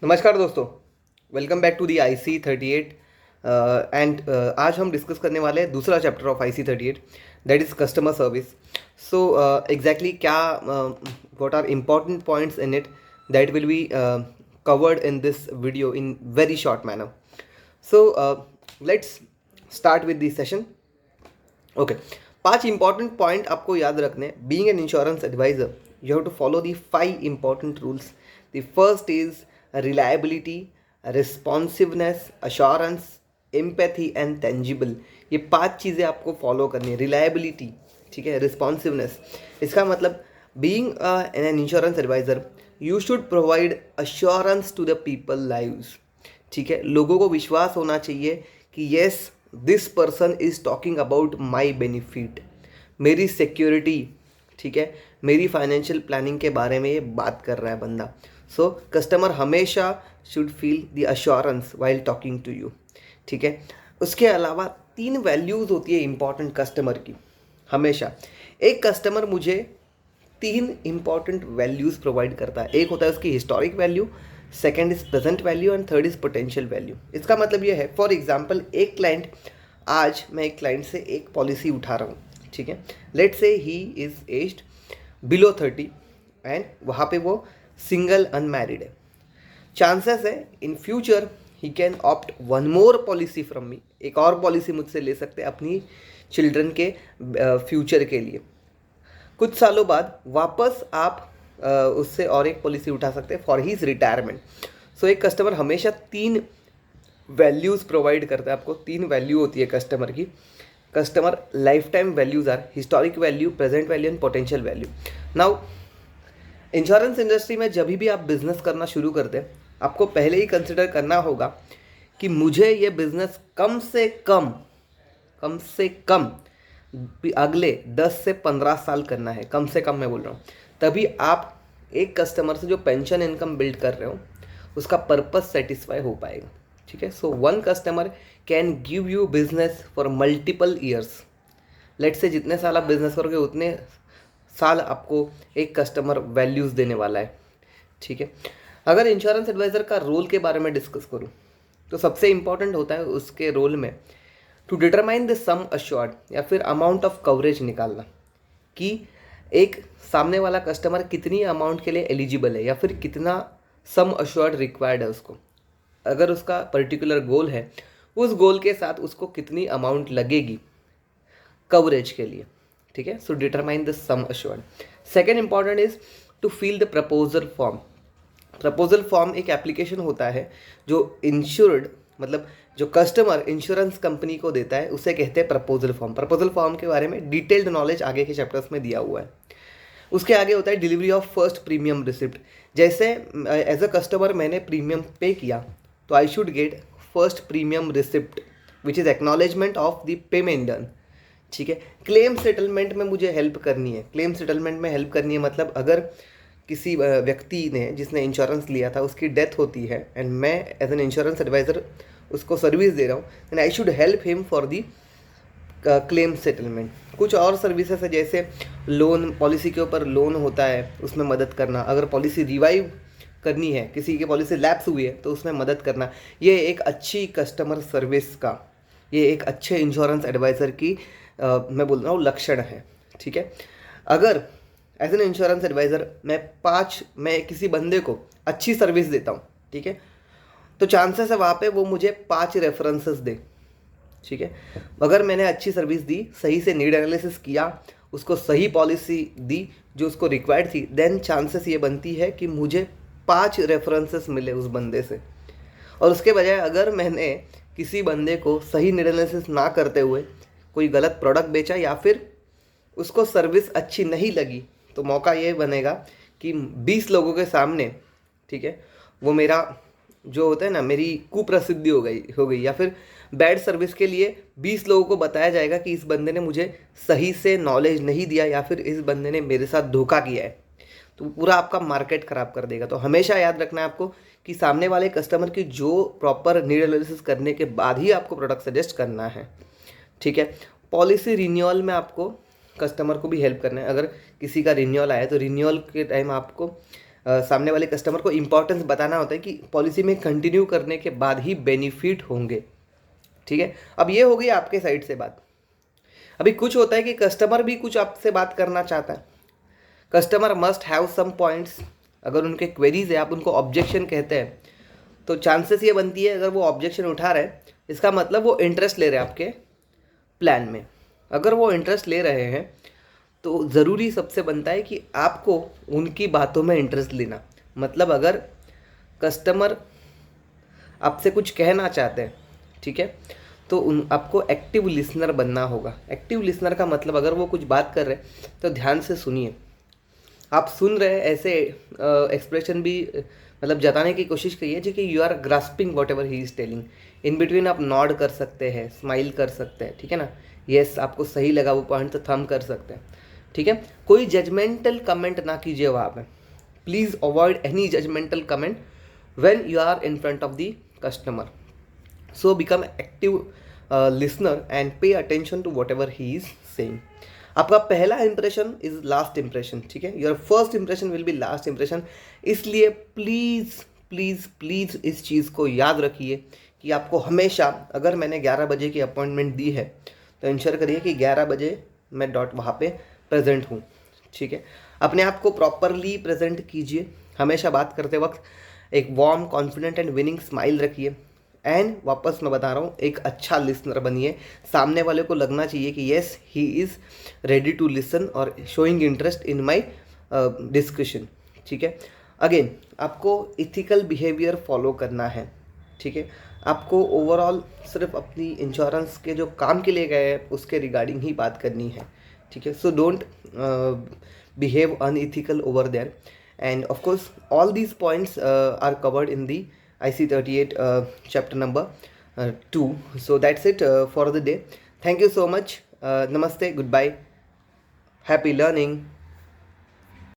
नमस्कार दोस्तों। Welcome back to the IC38 and आज हम डिस्कस करने वाले हैं दूसरा chapter of IC38, that is customer service. So exactly क्या what are important points in it that will be covered in this video in very short manner. So let's start with this session. Okay, 5 important point आपको याद रखने। Being an insurance adviser you have to follow the 5 important rules. The first is reliability, responsiveness, assurance, empathy and tangible. ये 5 चीज़ें आपको follow करनी है। Reliability, ठीक है, रिस्पॉन्सिवनेस, इसका मतलब being an insurance adviser you should provide assurance to the people lives. ठीक है, लोगों को विश्वास होना चाहिए कि yes this person is talking about my benefit, मेरी सिक्योरिटी, ठीक है, मेरी फाइनेंशियल प्लानिंग के बारे में ये बात कर रहा है बंदा। सो कस्टमर हमेशा should feel the assurance while talking to you. ठीक है, उसके अलावा 3 वैल्यूज़ होती है इंपॉर्टेंट कस्टमर की। हमेशा एक कस्टमर मुझे 3 इंपॉर्टेंट वैल्यूज़ प्रोवाइड करता है। एक होता है उसकी historic value, second is present value and third is potential value. इसका मतलब ये है, फॉर एग्जाम्पल एक क्लाइंट, आज मैं एक क्लाइंट से एक पॉलिसी उठा रहा हूँ, ठीक है, लेट से he is aged below 30 and वहाँ पे वो सिंगल अनमैरिड है। चांसेस है in future he can opt one more policy from me, एक और पॉलिसी मुझसे ले सकते हैं अपनी चिल्ड्रन के फ्यूचर के लिए। कुछ सालों बाद वापस आप उससे और एक पॉलिसी उठा सकते हैं फॉर हीज रिटायरमेंट। सो एक कस्टमर हमेशा 3 वैल्यूज़ प्रोवाइड करता है आपको। 3 वैल्यू होती है कस्टमर की। Customer life time values are historic value, present value and potential value. Now insurance industry में जब भी आप बिजनेस करना शुरू करते हैं, आपको पहले ही कंसिडर करना होगा कि मुझे ये बिजनेस कम से कम अगले 10 से 15 साल करना है। कम से कम मैं बोल रहा हूँ, तभी आप एक कस्टमर से जो पेंशन इनकम बिल्ड कर रहे हो उसका पर्पस सेटिस्फाई हो पाएगा। ठीक है, so one customer can give you business for multiple years. Let's say जितने साल आप बिजनेस करोगे उतने साल आपको एक कस्टमर वैल्यूज़ देने वाला है। ठीक है, अगर इंश्योरेंस एडवाइज़र का रोल के बारे में डिस्कस करूँ तो सबसे इंपॉर्टेंट होता है उसके रोल में to determine the sum assured, या फिर अमाउंट ऑफ कवरेज निकालना कि एक सामने वाला कस्टमर कितनी अमाउंट के लिए एलिजिबल है या फिर कितना सम अश्योर्ड रिक्वायर्ड है उसको। अगर उसका पर्टिकुलर गोल है, उस गोल के साथ उसको कितनी अमाउंट लगेगी कवरेज के लिए। ठीक है, so determine the sum assured. Second important is to fill the proposal form. Proposal form एक एप्लीकेशन होता है जो इंश्योर्ड, मतलब जो कस्टमर इंश्योरेंस कंपनी को देता है, उसे कहते हैं प्रपोजल फॉर्म। प्रपोजल फॉर्म के बारे में डिटेल्ड नॉलेज आगे के चैप्टर्स में दिया हुआ है। उसके आगे होता है delivery of first premium receipt. जैसे एज अ कस्टमर मैंने प्रीमियम पे किया तो I should get first premium receipt which is acknowledgement of the payment done. ठीक है, क्लेम सेटलमेंट में मुझे हेल्प करनी है। क्लेम सेटलमेंट में हेल्प करनी है मतलब अगर किसी व्यक्ति ने जिसने इंश्योरेंस लिया था उसकी डेथ होती है एंड मैं एज एन इंश्योरेंस एडवाइज़र उसको सर्विस दे रहा हूँ, then I should help him for the claim settlement. कुछ और सर्विसेज है जैसे लोन, पॉलिसी के ऊपर लोन होता है उसमें मदद करना। अगर पॉलिसी रिवाइव करनी है, किसी की पॉलिसी लैप्स हुई है तो उसमें मदद करना। ये एक अच्छी कस्टमर सर्विस का, ये एक अच्छे इंश्योरेंस एडवाइज़र की मैं बोल रहा हूँ लक्षण है। ठीक है, अगर एज एन इंश्योरेंस एडवाइज़र मैं किसी बंदे को अच्छी सर्विस देता हूँ, ठीक है, तो चांसेस है वहाँ पे वो मुझे 5 रेफरेंसेस दे। ठीक है, अगर मैंने अच्छी सर्विस दी, सही से नीड एनालिसिस किया, उसको सही पॉलिसी दी जो उसको रिक्वायर्ड थी, देन चांसेस ये बनती है कि मुझे 5 रेफरेंसेस मिले उस बंदे से। और उसके बजाय अगर मैंने किसी बंदे को सही नीड एनालिसिस ना करते हुए कोई गलत प्रोडक्ट बेचा या फिर उसको सर्विस अच्छी नहीं लगी, तो मौका ये बनेगा कि 20 लोगों के सामने, ठीक है, वो मेरा जो होता है ना, मेरी कुप्रसिद्धि हो गई या फिर बैड सर्विस के लिए 20 लोगों को बताया जाएगा कि इस बंदे ने मुझे सही से नॉलेज नहीं दिया या फिर इस बंदे ने मेरे साथ धोखा किया है, तो पूरा आपका मार्केट ख़राब कर देगा। तो हमेशा याद रखना है आपको कि सामने वाले कस्टमर की जो प्रॉपर नीड एनालिसिस करने के बाद ही आपको प्रोडक्ट सजेस्ट करना है। ठीक है, पॉलिसी रिन्यूअल में आपको कस्टमर को भी हेल्प करना है। अगर किसी का रिन्यूअल आया तो रिन्यूअल के टाइम आपको सामने वाले कस्टमर को इम्पोर्टेंस बताना होता है कि पॉलिसी में कंटिन्यू करने के बाद ही बेनिफिट होंगे। ठीक है, अब ये हो गई आपके साइड से बात। अभी कुछ होता है कि कस्टमर भी कुछ आपसे बात करना चाहता है। Customer must have some points. अगर उनके क्वेरीज है, आप उनको ऑब्जेक्शन कहते हैं, तो चांसेस ये बनती है अगर वो ऑब्जेक्शन उठा रहे हैं, इसका मतलब वो इंटरेस्ट ले रहे हैं आपके प्लान में। अगर वो इंटरेस्ट ले रहे हैं तो ज़रूरी सबसे बनता है कि आपको उनकी बातों में इंटरेस्ट लेना। मतलब अगर कस्टमर आपसे कुछ कहना चाहते हैं, ठीक है, तो आपको एक्टिव लिसनर बनना होगा। एक्टिव लिसनर का मतलब अगर वो कुछ बात कर रहे हैं तो ध्यान से सुनिए। आप सुन रहे हैं ऐसे एक्सप्रेशन भी मतलब जताने की कोशिश करिए जो कि you are grasping whatever he is telling. In between आप नॉड कर सकते हैं, स्माइल कर सकते हैं, ठीक है ना। येस, आपको सही लगा वो पॉइंट तो थम कर सकते हैं, ठीक है। कोई जजमेंटल कमेंट ना कीजिए वहाँ पे। Please avoid any judgmental comment when you are in front of the customer. So become active listener and pay attention to whatever he is saying. आपका पहला इंप्रेशन इज लास्ट इंप्रेशन, ठीक है। Your first impression will be last impression. इसलिए please please please इस चीज़ को याद रखिए कि आपको हमेशा, अगर मैंने 11 बजे की अपॉइंटमेंट दी है तो इंश्योर करिए कि 11 बजे मैं डॉट वहाँ पे प्रेजेंट हूँ, ठीक है। अपने आप को प्रॉपरली प्रेजेंट कीजिए। हमेशा बात करते वक्त एक warm, confident and winning smile रखिए। एंड वापस मैं बता रहा हूँ, एक अच्छा लिसनर बनिए। सामने वाले को लगना चाहिए कि yes he is ready to listen और showing interest in my discussion, ठीक है। अगेन, आपको इथिकल बिहेवियर फॉलो करना है, ठीक है। आपको ओवरऑल सिर्फ अपनी इंश्योरेंस के जो काम के लिए गए हैं उसके रिगार्डिंग ही बात करनी है, ठीक है। So don't behave unethical over there. And of course all these points are covered in the IC38 chapter number 2. So that's it for the day. Thank you so much. Namaste, goodbye, happy learning.